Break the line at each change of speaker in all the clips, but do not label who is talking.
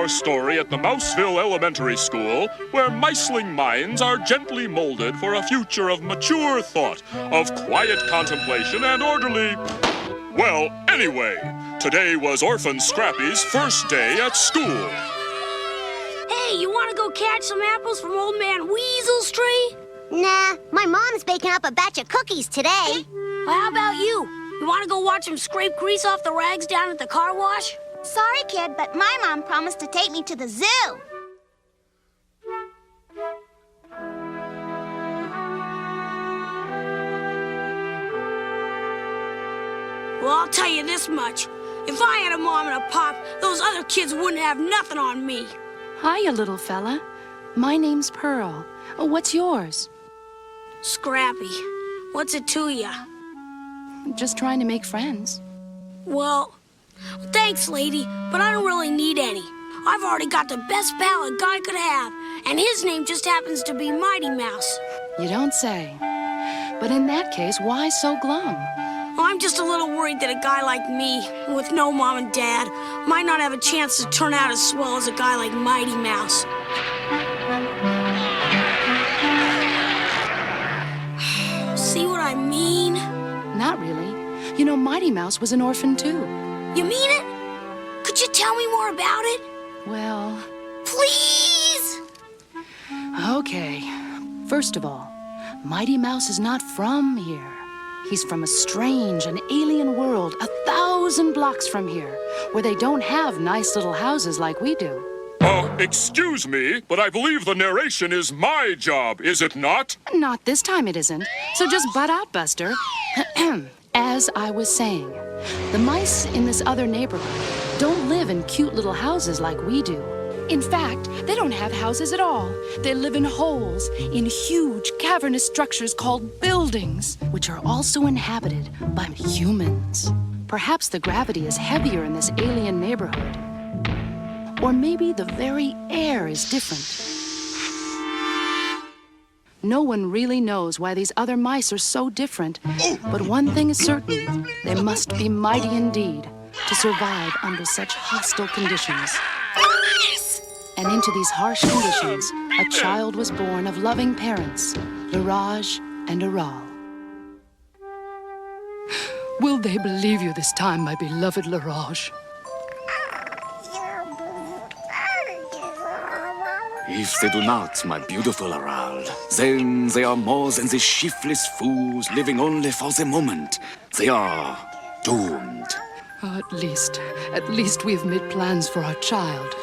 a story at the Mouseville Elementary School where miceling minds are gently molded for a future of mature thought, of quiet contemplation and orderly... Well, anyway, today was Orphan Scrappy's first day at school.
Hey, you want to go catch some apples from Old Man Weasel's tree?
Nah, my mom's baking up a batch of cookies today.
Well, how about you? You want to go watch him scrape grease off the rags down at the car wash?
Sorry, kid, but my mom promised to take me to the zoo.
Well, I'll tell you this much. If I had a mom and a pop, those other kids wouldn't have nothing on me.
Hiya, little fella. My name's Pearl. What's yours?
Scrappy, what's it to you?
Just trying to make friends.
Well, thanks, lady, but I don't really need any. I've already got the best pal a guy could have, and his name just happens to be Mighty Mouse.
You don't say. But in that case, why so glum?
Well, I'm just a little worried that a guy like me, with no mom and dad, might not have a chance to turn out as swell as a guy like Mighty Mouse. See what I mean?
Not really. You know, Mighty Mouse was an orphan, too.
You mean it? Could you tell me more about it?
Well...
Please!
Okay. First of all, Mighty Mouse is not from here. He's from a strange and alien world 1,000 blocks from here, where they don't have nice little houses like we do.
Excuse me, but I believe the narration is my job, is it not?
Not this time it isn't. So just butt out, Buster. As I was saying, the mice in this other neighborhood don't live in cute little houses like we do. In fact, they don't have houses at all. They live in holes, in huge cavernous structures called buildings, which are also inhabited by humans. Perhaps the gravity is heavier in this alien neighborhood. Or maybe the very air is different. No one really knows why these other mice are so different. But one thing is certain, they must be mighty indeed to survive under such hostile conditions. And into these harsh conditions, a child was born of loving parents, Laraj and Aral. Will they believe you this time, my beloved Laraj?
If they do not, my beautiful Aral, then they are more than the shiftless fools living only for the moment. They are doomed.
At least we've made plans for our child.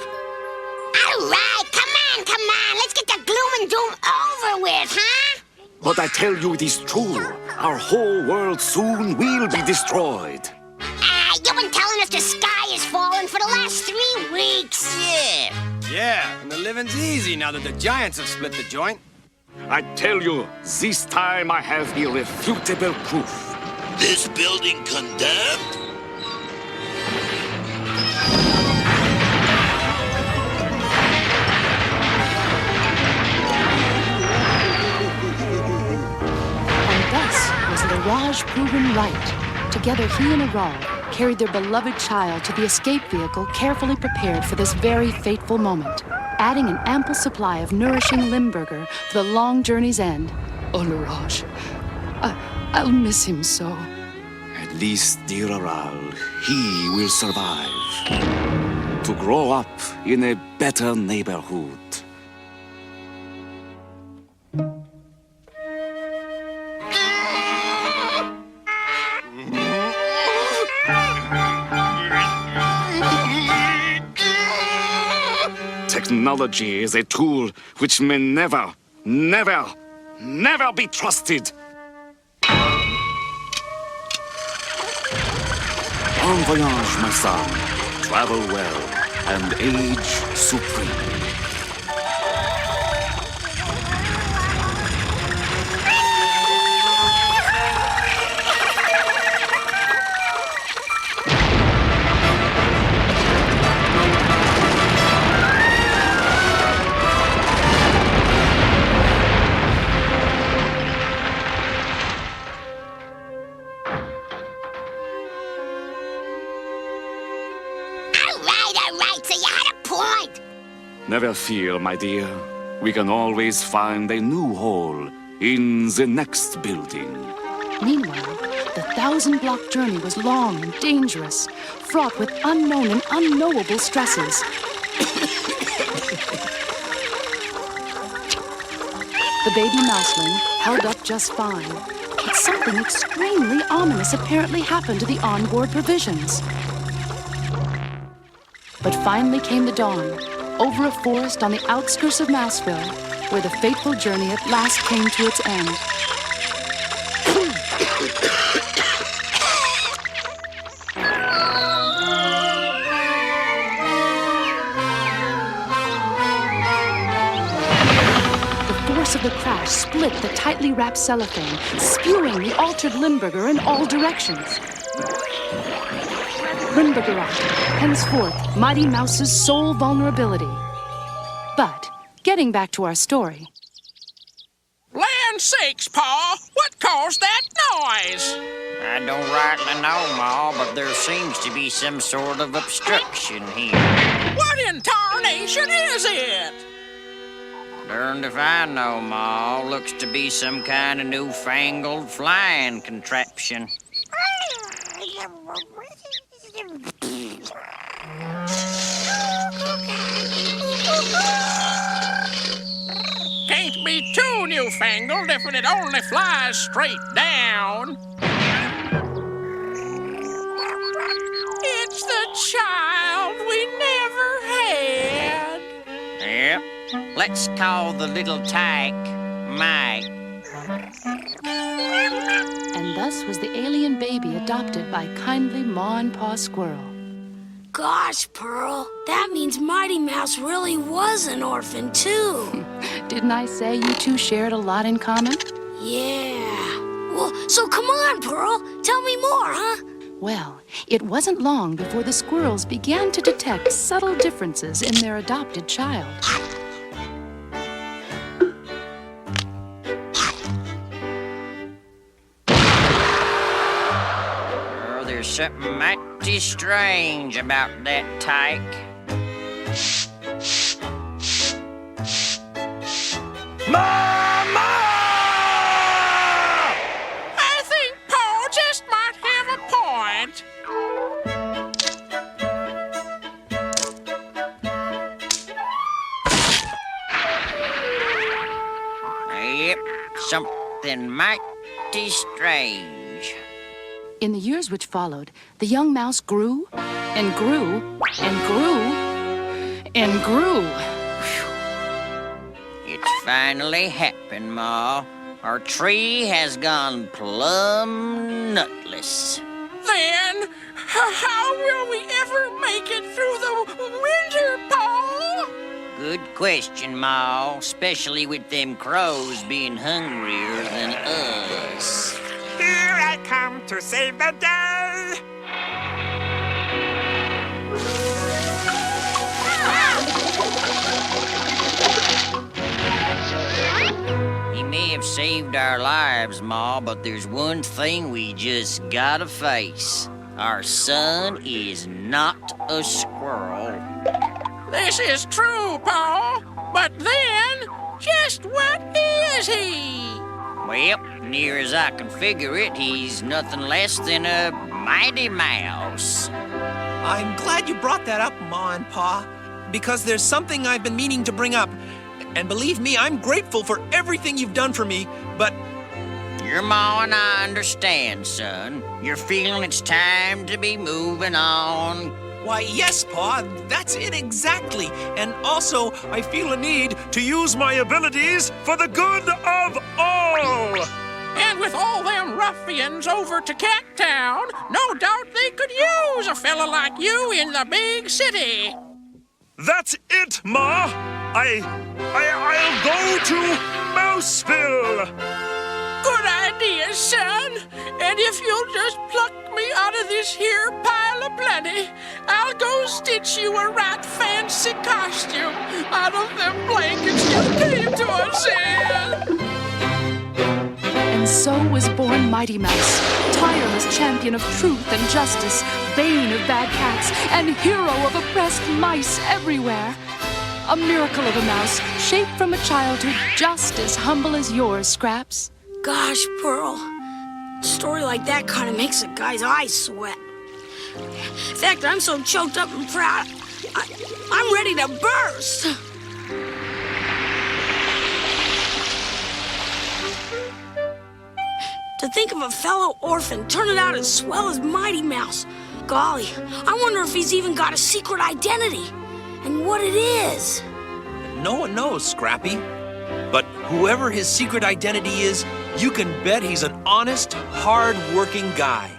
All right, come on. Let's get the gloom and doom over with, huh?
But I tell you it is true. Our whole world soon will be destroyed.
You've been telling us the sky is falling for the last 3 weeks.
Yeah, and the living's easy now that the giants have split the joint.
I tell you, this time I have irrefutable proof.
This building condemned?
And thus was Laraj proven right. Together he and Aral carried their beloved child to the escape vehicle carefully prepared for this very fateful moment, adding an ample supply of nourishing Limburger for the long journey's end. Oh, Laraj, I'll miss him so.
At least, dear Aral, he will survive. To grow up in a better neighborhood. Technology is a tool which may never be trusted. Bon voyage, my son. Travel well and age supreme.
All right, so you had a point.
Never fear, my dear. We can always find a new hole in the next building.
Meanwhile, the 1,000-block journey was long and dangerous, fraught with unknown and unknowable stresses. The baby mouseling held up just fine, but something extremely ominous apparently happened to the onboard provisions. But finally came the dawn, over a forest on the outskirts of Mouseville, where the fateful journey at last came to its end. The force of the crash split the tightly wrapped cellophane, spewing the altered Limburger in all directions. Limburgerite, henceforth Mighty Mouse's sole vulnerability. But, getting back to our story.
Land sakes, Pa! What caused that noise?
I don't rightly know, Ma, but there seems to be some sort of obstruction here.
What in tarnation is it?
Darned if I know, Ma. Looks to be some kind of newfangled flying contraption.
Can't be too newfangled if it only flies straight down. It's the child we never had.
Yep. Let's call the little tyke Mike.
And thus was the alien baby adopted by kindly Ma and Pa Squirrel.
Gosh, Pearl, that means Mighty Mouse really was an orphan, too.
Didn't I say you two shared a lot in common?
Yeah. Well, so come on, Pearl. Tell me more, huh?
Well, it wasn't long before the squirrels began to detect subtle differences in their adopted child.
Oh, there's something mighty strange about that tyke.
Mama! I think Paul just might have a point.
Yep, something mighty strange.
In the years which followed, the young mouse grew and grew and grew and grew.
It's finally happened, Ma. Our tree has gone plumb nutless.
Then, how will we ever make it through the winter, Paul?
Good question, Ma, especially with them crows being hungrier than us.
Here I come to save the day.
He may have saved our lives, Ma, but there's one thing we just gotta face. Our son is not a squirrel.
This is true, Paul. But then, just what is he?
Well, near as I can figure it, he's nothing less than a mighty mouse.
I'm glad you brought that up, Ma and Pa, because there's something I've been meaning to bring up. And believe me, I'm grateful for everything you've done for me, but...
Your Ma and I understand, son. You're feeling it's time to be moving on.
Why, yes, Pa, that's it exactly. And also, I feel a need to use my abilities for the good of all.
And with all them ruffians over to Cattown, no doubt they could use a fella like you in the big city.
That's it, Ma. I'll go to Mouseville.
Good idea, son. And if you'll just pluck me out of this here pile of plenty, I'll go stitch you a right fancy costume out of them blankets you came to us in.
And so was born Mighty Mouse, tireless champion of truth and justice, bane of bad cats, and hero of oppressed mice everywhere. A miracle of a mouse shaped from a childhood just as humble as yours, Scraps.
Gosh, Pearl. A story like that kind of makes a guy's eyes sweat. In fact, I'm so choked up and proud, I'm ready to burst. To think of a fellow orphan turning out as swell as Mighty Mouse. Golly, I wonder if he's even got a secret identity. And what it is.
No one knows, Scrappy. But whoever his secret identity is, you can bet he's an honest, hard-working guy.